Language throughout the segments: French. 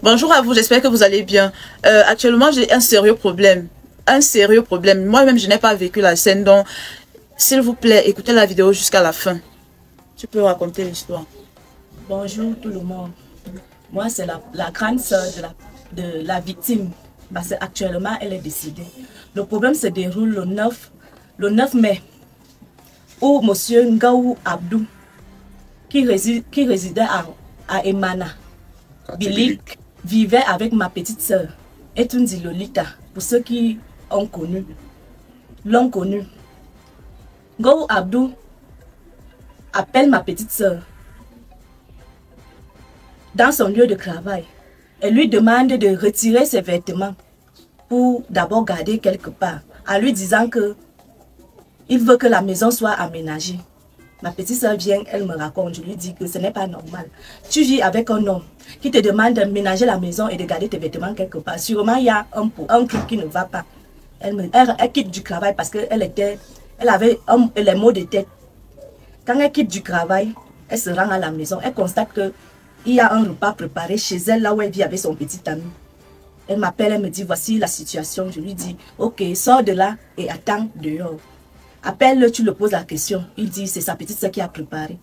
Bonjour à vous, j'espère que vous allez bien. Actuellement, j'ai un sérieux problème. Un sérieux problème. Moi-même, je n'ai pas vécu la scène, donc, s'il vous plaît, écoutez la vidéo jusqu'à la fin. Tu peux raconter l'histoire. Bonjour tout le monde. Moi, c'est la grande sœur de la victime. Parce qu'actuellement, elle est décédée. Le problème se déroule le 9 mai, où M. Ngaou Abdou, qui résidait à Emana, Bilik, vivait avec ma petite sœur, Etundi Lolita, pour ceux qui l'ont connu. Ngaou Abdou appelle ma petite sœur dans son lieu de travail et lui demande de retirer ses vêtements pour d'abord garder quelque part, en lui disant que il veut que la maison soit aménagée. Ma petite soeur vient, elle me raconte, je lui dis que ce n'est pas normal. Tu vis avec un homme qui te demande d'aménager la maison et de garder tes vêtements quelque part. Sûrement, il y a un truc qui ne va pas. Elle quitte du travail parce qu'elle avait les maux de tête. Quand elle quitte du travail, elle se rend à la maison. Elle constate qu'il y a un repas préparé chez elle, là où elle vit avec son petit ami. Elle m'appelle, elle me dit, voici la situation. Je lui dis, ok, sors de là et attends dehors. Appelle-le, tu le poses la question. Il dit, c'est sa petite soeur qui a préparé.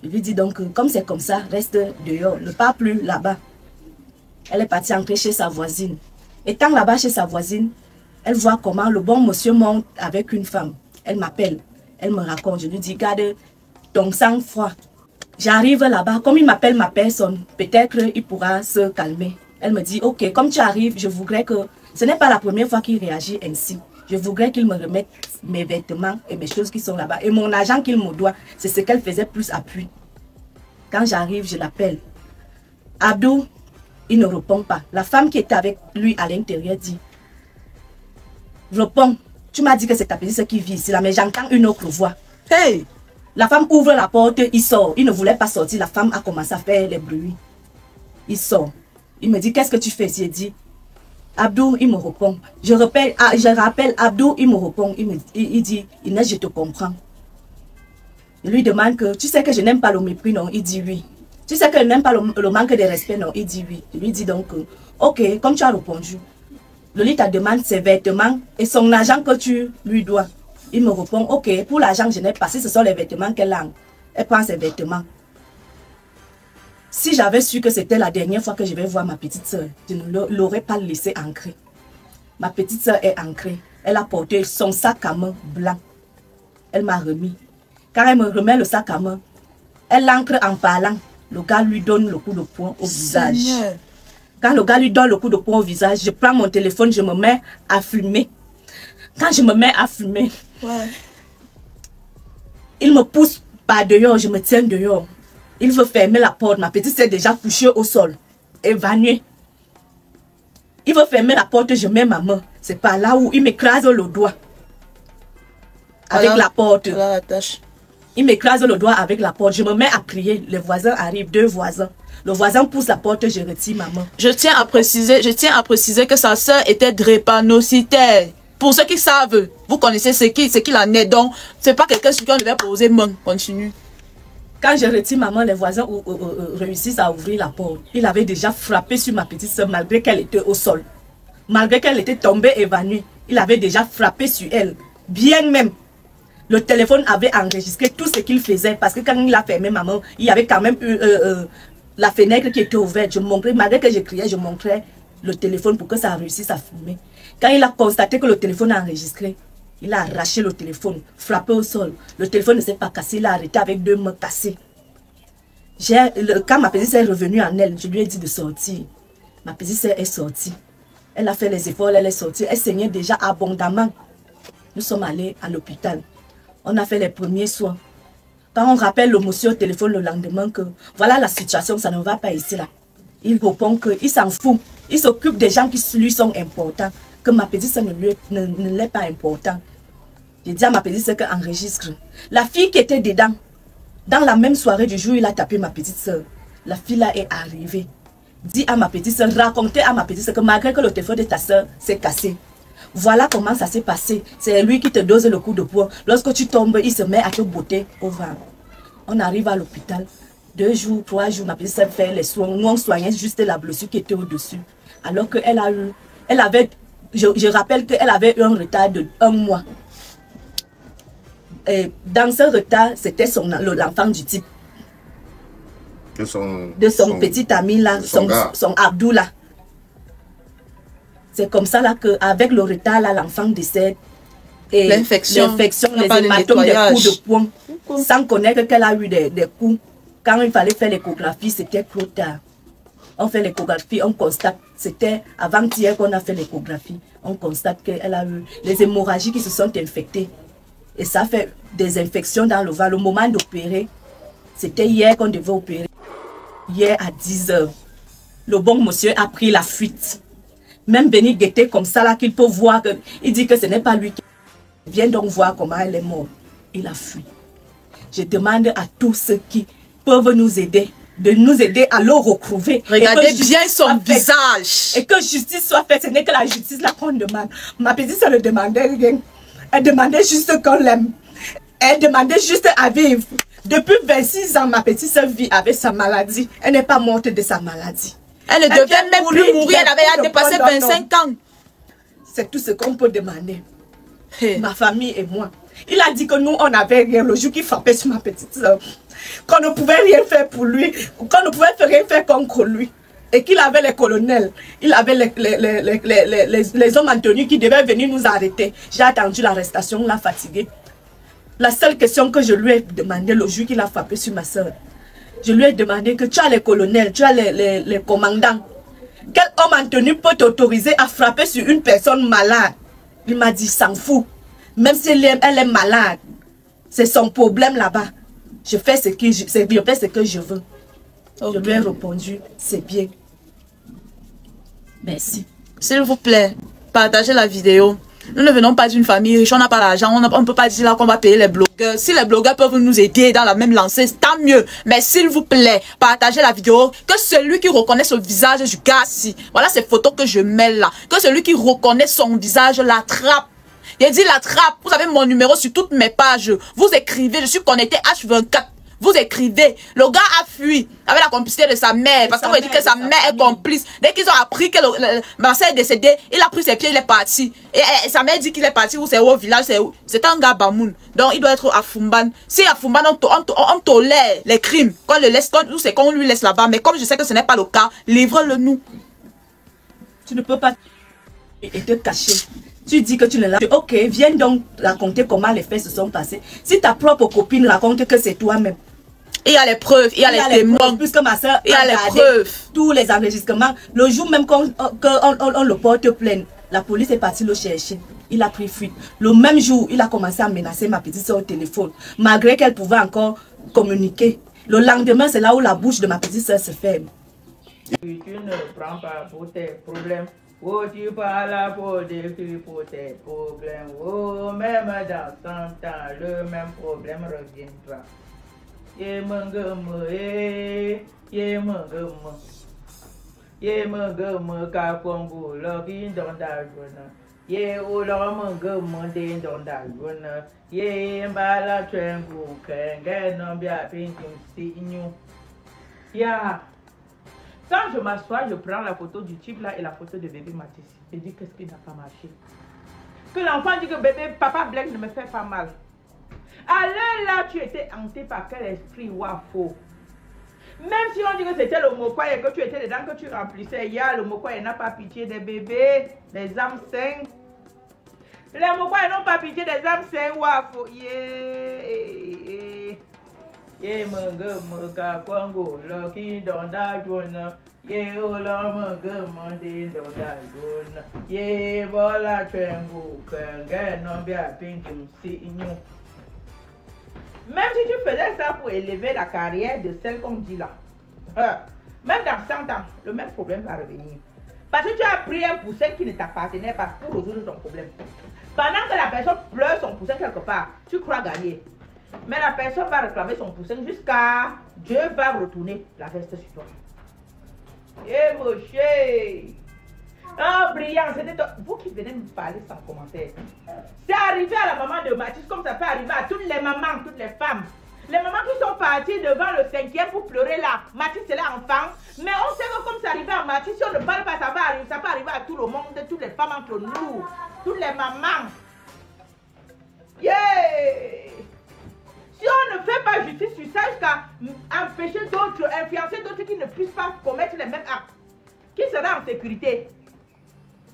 Je lui dis donc, comme c'est comme ça, reste dehors, ne pars plus là-bas. Elle est partie entrer chez sa voisine. Étant là-bas chez sa voisine, elle voit comment le bon monsieur monte avec une femme. Elle m'appelle, elle me raconte. Je lui dis, garde ton sang-froid. J'arrive là-bas, comme il m'appelle ma personne, peut-être il pourra se calmer. Elle me dit, ok, comme tu arrives, je voudrais que... Ce n'est pas la première fois qu'il réagit ainsi. Je voudrais qu'il me remette mes vêtements et mes choses qui sont là-bas. Et mon argent qu'il me doit, c'est ce qu'elle faisait plus appui. Quand j'arrive, je l'appelle. Abdou, il ne répond pas. La femme qui était avec lui à l'intérieur dit, réponds, tu m'as dit que c'est ta petite soeur qui vit ici là, mais j'entends une autre voix. Hey! La femme ouvre la porte, il sort. Il ne voulait pas sortir. La femme a commencé à faire les bruits. Il sort. Il me dit, qu'est-ce que tu fais? J'ai dit, Abdou, il me répond. Je rappelle Abdou, il me répond. Il dit, Inès, je te comprends. Je lui demande que, tu sais que je n'aime pas le mépris, non? Il dit oui. Tu sais que je n'aime pas le manque de respect, non? Il dit oui. Je lui dis donc, ok, comme tu as répondu, Lolita demande ses vêtements et son argent que tu lui dois. Il me répond, ok, pour l'argent, je n'ai pas. Si ce sont les vêtements qu'elle a, elle prend ses vêtements. Si j'avais su que c'était la dernière fois que je vais voir ma petite soeur, je ne l'aurais pas laissée ancrer. Ma petite soeur est ancrée. Elle a porté son sac à main blanc. Elle m'a remis. Quand elle me remet le sac à main, elle entre en parlant. Le gars lui donne le coup de poing au visage. Seigneur. Quand le gars lui donne le coup de poing au visage, je prends mon téléphone, je me mets à fumer. Quand je me mets à fumer, Ouais. il me pousse par dehors, je me tiens dehors. Il veut fermer la porte. Ma petite s'est déjà couchée au sol, évanouie. Il veut fermer la porte, je mets ma main. C'est par là où il m'écrase le doigt. Avec la porte. Voilà la tâche. Il m'écrase le doigt avec la porte. Je me mets à crier. Les voisins arrivent, 2 voisins. Le voisin pousse la porte, je retire ma main. Je tiens à préciser que sa sœur était drépanocytaire. Pour ceux qui savent, vous connaissez ce qu'il en est. Donc, c'est pas quelqu'un sur qui on devait poser main. Continue. Quand je retire ma main, les voisins réussissent à ouvrir la porte. Il avait déjà frappé sur ma petite soeur malgré qu'elle était au sol. Malgré qu'elle était tombée évanouie, il avait déjà frappé sur elle. Bien même. Le téléphone avait enregistré tout ce qu'il faisait parce que quand il a fermé ma main, il y avait quand même eu la fenêtre qui était ouverte. Je montrais, malgré que je criais, je montrais le téléphone pour que ça réussisse à filmer. Quand il a constaté que le téléphone a enregistré, il a arraché le téléphone, frappé au sol. Le téléphone ne s'est pas cassé, il a arrêté avec 2 mains cassées. Quand ma petite sœur est revenue en elle, je lui ai dit de sortir. Ma petite sœur est sortie. Elle a fait les efforts, elle est sortie. Elle saignait déjà abondamment. Nous sommes allés à l'hôpital. On a fait les premiers soins. Quand on rappelle le monsieur au téléphone le lendemain que voilà la situation, ça ne va pas ici là. Il répond qu'il s'en fout. Il s'occupe des gens qui lui sont importants. Que ma petite soeur ne l'est pas important. J'ai dit à ma petite soeur qu'elle enregistre. La fille qui était dedans, dans la même soirée du jour, il a tapé ma petite soeur. La fille là est arrivée. Dis à ma petite soeur, racontez à ma petite soeur que malgré que le téléphone de ta soeur s'est cassé, voilà comment ça s'est passé. C'est lui qui te dose le coup de poing. Lorsque tu tombes, il se met à te botter au ventre. On arrive à l'hôpital. 2 jours, 3 jours, ma petite soeur fait les soins. Nous, on soignait juste la blessure qui était au-dessus. Alors qu'elle a eu, elle avait, je rappelle qu'elle avait eu un retard de 1 mois. Et dans ce retard, c'était l'enfant du type. De son petit ami là, son Abdullah. C'est comme ça là qu'avec le retard là, l'enfant décède. Et l'infection, les hématomes, des coups de poing, sans connaître qu'elle a eu des coups. Quand il fallait faire l'échographie, c'était trop tard. On fait l'échographie, on constate, c'était avant-hier qu'on a fait l'échographie, on constate qu'elle a eu les hémorragies qui se sont infectées. Et ça fait des infections dans le ventre. Le moment d'opérer, c'était hier qu'on devait opérer. Hier à 10 h. Le bon monsieur a pris la fuite. Même Béni guettait comme ça là qu'il peut voir. Il dit que ce n'est pas lui qui... Viens donc voir comment elle est morte. Il a fui. Je demande à tous ceux qui peuvent nous aider, de nous aider à le retrouver. Regardez bien son visage. Et que justice soit faite. Ce n'est que la justice là qu'on demande. Ma petite soeur ne demandait rien. Elle demandait juste qu'on l'aime. Elle demandait juste à vivre. Depuis 26 ans, ma petite soeur vit avec sa maladie. Elle n'est pas morte de sa maladie. Elle ne devait même plus mourir. Elle avait dépassé 25 ans. C'est tout ce qu'on peut demander. Ma famille et moi. Il a dit que nous, on n'avait rien le jour qu'il frappait sur ma petite soeur. Qu'on ne pouvait rien faire pour lui. Qu'on ne pouvait rien faire contre lui. Et qu'il avait les colonels. Il avait les hommes en tenue qui devaient venir nous arrêter. J'ai attendu l'arrestation, on l'a fatigué. La seule question que je lui ai demandé le jour qu'il a frappé sur ma soeur, je lui ai demandé que tu as les colonels, tu as les commandants. Quel homme en tenue peut t'autoriser à frapper sur une personne malade? Il m'a dit, s'en fout. Même si elle est malade, c'est son problème là-bas. Je fais ce que je veux. Okay. Je lui ai répondu, c'est bien. Merci. S'il vous plaît, partagez la vidéo. Nous ne venons pas d'une famille riche, on n'a pas l'argent, on ne peut pas dire là qu'on va payer les blogueurs. Si les blogueurs peuvent nous aider dans la même lancée, tant mieux. Mais s'il vous plaît, partagez la vidéo. Que celui qui reconnaît le visage du gars, si, voilà ces photos que je mets là. Que celui qui reconnaît son visage l'attrape. Il dit l'attrape. Vous avez mon numéro sur toutes mes pages. Vous écrivez, je suis connecté H24. Vous écrivez, le gars a fui avec la complicité de sa mère, parce qu'on dit que sa mère est complice. Dès qu'ils ont appris que ma soeur est décédée, il a pris ses pieds, il est parti. Et sa mère dit qu'il est parti, où c'est au village, c'est un gars Bamoun. Donc il doit être à Fumban. Si à Fumban, on tolère les crimes, qu'on le laisse, c'est qu'on lui laisse là-bas. Mais comme je sais que ce n'est pas le cas, livre-le nous. Tu ne peux pas te cacher. Tu dis que tu ne l'as pas. Ok, viens donc raconter comment les faits se sont passés. Si ta propre copine raconte que c'est toi-même. Il y a les preuves, il y a les témoins. Puisque ma soeur a les preuves. Tous les enregistrements. Le jour même qu'on le porte plainte, la police est partie le chercher. Il a pris fuite. Le même jour, il a commencé à menacer ma petite soeur au téléphone. Malgré qu'elle pouvait encore communiquer. Le lendemain, c'est là où la bouche de ma petite soeur se ferme. Tu ne prends pas pour tes problèmes. Oh, tu parles pour tes problèmes. Oh, même dans 100 ans, le même problème reviendra. Ye mangum ka kongo logi donda jona. Ye ulo mangum de donda jona. Ye mbala trengu kenge nombia pintum signou. Ya. Quand je m'assois, je prends la photo du type là et la photo de bébé Mathis. Je dis qu'est-ce qui n'a pas marché. Que l'enfant dit que bébé, papa Black ne me fait pas mal. Alors là, tu étais hanté par quel esprit wafo. Même si on dit que c'était le Mokwa et que tu étais dedans, que tu remplissais, il y a le Mokwa n'a pas pitié des bébés, des âmes saines. Les Mokwa n'ont pas pitié des âmes saines wafo. Ye manga kwango loki donda jona. Ye ola manga mande donda jona. Ye bola trengu kenge nombia pinkum si inyo. Même si tu faisais ça pour élever la carrière de celle qu'on dit là, même dans 100 ans, le même problème va revenir. Parce que tu as pris un poussin qui ne t'appartenait pas pour résoudre ton problème. Pendant que la personne pleure son poussin quelque part, tu crois gagner. Mais la personne va réclamer son poussin jusqu'à Dieu va retourner la veste sur toi. Eh mon cher! Ah, brillant, c'était vous qui venez me parler sans commentaire. C'est arrivé à la maman de Mathis comme ça peut arriver à toutes les mamans, toutes les femmes. Les mamans qui sont parties devant le 5e pour pleurer là, Mathis c'est là enfant. Mais on sait que comme c'est arrivé à Mathis, si on ne parle pas, ça peut arriver à tout le monde, toutes les femmes entre nous, toutes les mamans. Yeah! Si on ne fait pas justice sur ça jusqu'à empêcher d'autres, influencer d'autres qui ne puissent pas commettre les mêmes actes, qui sera en sécurité?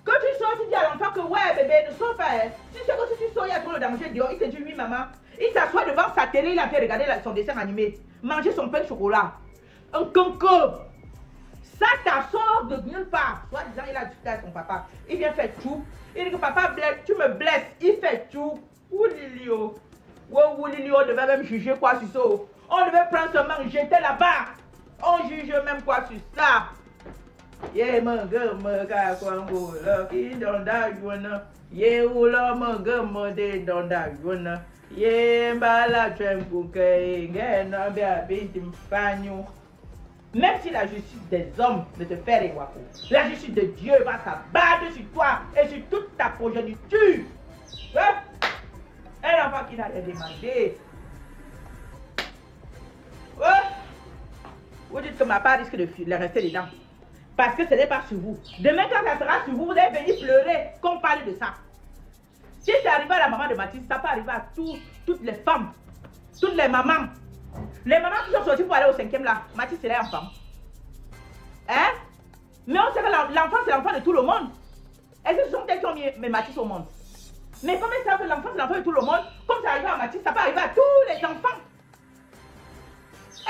Quand tu sors, tu dis à l'enfant que ouais bébé, ne sors pas. Tu sais que si tu sors, il y a trop de danger dehors. Il te dit oui maman. Il s'assoit devant sa télé, il a fait regarder son dessin animé. Manger son pain de chocolat. Un concours. Ça t'assort de nulle part. Soit disant il a discuté avec son papa. Il vient faire tout. Il dit que papa blesse, tu me blesses. Il fait tout. Oulilio. Oulilio devait même juger quoi sur ça. On devait prendre seulement jeter là-bas. On juge même quoi sur ça. Yeah, manga, manga, kwango, lucky, don't die, you wanna. Yeah, ula, manga, mode, don't die, you wanna. Yeah, bala, trembuke, gena, bia, bitim, fanyo. Même si la justice des hommes ne te fait rien, la justice de Dieu va s'abattre sur toi et sur toute ta progéniture. Hein? Un enfant qui n'a rien demandé. Ouais. Vous dites que ma part risque de rester dedans. Parce que ce n'est pas sur vous. Demain, quand ça sera sur vous, vous allez venir pleurer qu'on parle de ça. Si c'est arrivé à la maman de Mathis, ça peut arriver à toutes les femmes, toutes les mamans. Les mamans qui sont sorties pour aller au 5e là, Mathis c'est l'enfant. Hein? Mais on sait que l'enfant c'est l'enfant de tout le monde. Est-ce que ce sont elles qui ont mis Mathis au monde? Mais comment ils savent que l'enfant c'est l'enfant de tout le monde? Comme ça arrive à Mathis, ça peut arriver à tous les enfants.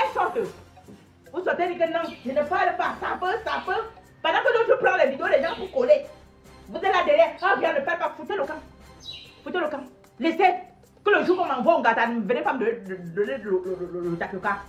Elles sortent. Vous sortez dit que non, je ne parle pas, ça peut. Pendant que l'autre prend les vidéos, les gens pour coller. Vous êtes là derrière, ah bien ne parle pas, foutez le camp. Foutez le camp. Laissez que le jour qu'on m'envoie, on gâte, ne venez pas me donner le tac le cas.